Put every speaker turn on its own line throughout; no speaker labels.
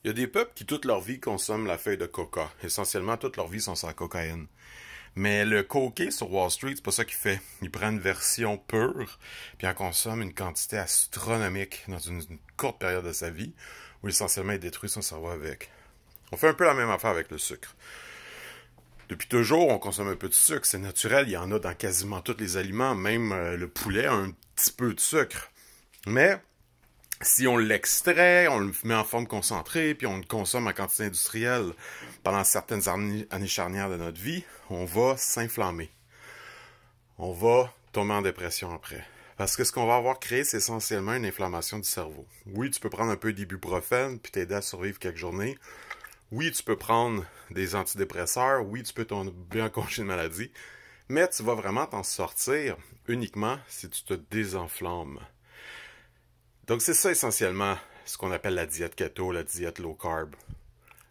Il y a des peuples qui toute leur vie consomment la feuille de coca. Essentiellement, toute leur vie sont sur la cocaïne. Mais le coquet sur Wall Street, c'est pas ça qu'il fait. Il prend une version pure, puis en consomme une quantité astronomique dans une courte période de sa vie, où essentiellement il détruit son cerveau avec. On fait un peu la même affaire avec le sucre. Depuis toujours, on consomme un peu de sucre, c'est naturel, il y en a dans quasiment tous les aliments, même le poulet a un petit peu de sucre. Mais si on l'extrait, on le met en forme concentrée, puis on le consomme en quantité industrielle pendant certaines années charnières de notre vie, on va s'inflammer. On va tomber en dépression après. Parce que ce qu'on va avoir créé, c'est essentiellement une inflammation du cerveau. Oui, tu peux prendre un peu d'ibuprofène, puis t'aider à survivre quelques journées. Oui, tu peux prendre des antidépresseurs. Oui, tu peux tomber en congé de maladie. Mais tu vas vraiment t'en sortir uniquement si tu te désenflammes. Donc c'est ça essentiellement ce qu'on appelle la diète keto, la diète low carb.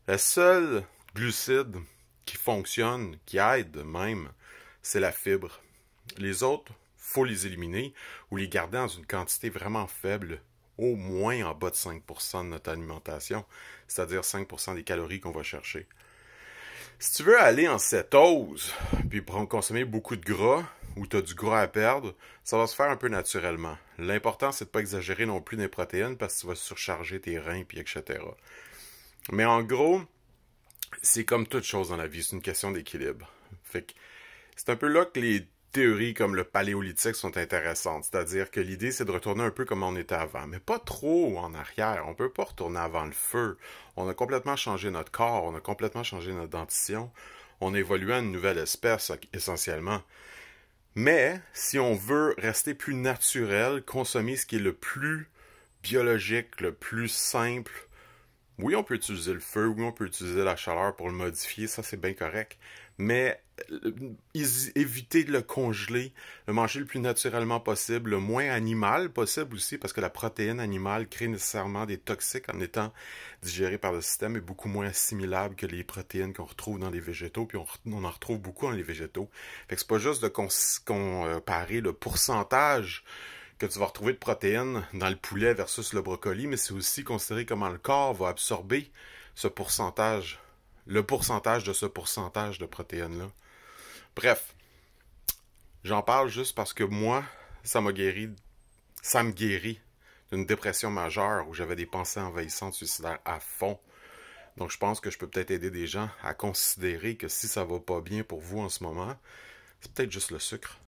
La seule glucide qui fonctionne, qui aide même, c'est la fibre. Les autres, faut les éliminer ou les garder dans une quantité vraiment faible, au moins en bas de 5% de notre alimentation, c'est-à-dire 5% des calories qu'on va chercher. Si tu veux aller en cétose, puis consommer beaucoup de gras, ou tu as du gras à perdre, ça va se faire un peu naturellement. L'important, c'est de ne pas exagérer non plus des protéines parce que tu vas surcharger tes reins, puis etc. Mais en gros, c'est comme toute chose dans la vie, c'est une question d'équilibre. Fait que c'est un peu là que les théories comme le paléolithique sont intéressantes. C'est-à-dire que l'idée, c'est de retourner un peu comme on était avant, mais pas trop en arrière. On peut pas retourner avant le feu. On a complètement changé notre corps, on a complètement changé notre dentition. On a évolué à une nouvelle espèce, essentiellement. Mais, si on veut rester plus naturel, consommer ce qui est le plus biologique, le plus simple, oui, on peut utiliser le feu, oui, on peut utiliser la chaleur pour le modifier, ça c'est bien correct. Mais éviter de le congeler, le manger le plus naturellement possible, le moins animal possible aussi, parce que la protéine animale crée nécessairement des toxiques en étant digérée par le système et beaucoup moins assimilable que les protéines qu'on retrouve dans les végétaux, puis on en retrouve beaucoup dans les végétaux. Fait que c'est pas juste de comparer le pourcentage que tu vas retrouver de protéines dans le poulet versus le brocoli, mais c'est aussi considérer comment le corps va absorber ce pourcentage, le pourcentage de ce pourcentage de protéines-là. Bref, j'en parle juste parce que moi, ça me guérit d'une dépression majeure où j'avais des pensées envahissantes suicidaires à fond. Donc je pense que je peux peut-être aider des gens à considérer que si ça va pas bien pour vous en ce moment, c'est peut-être juste le sucre.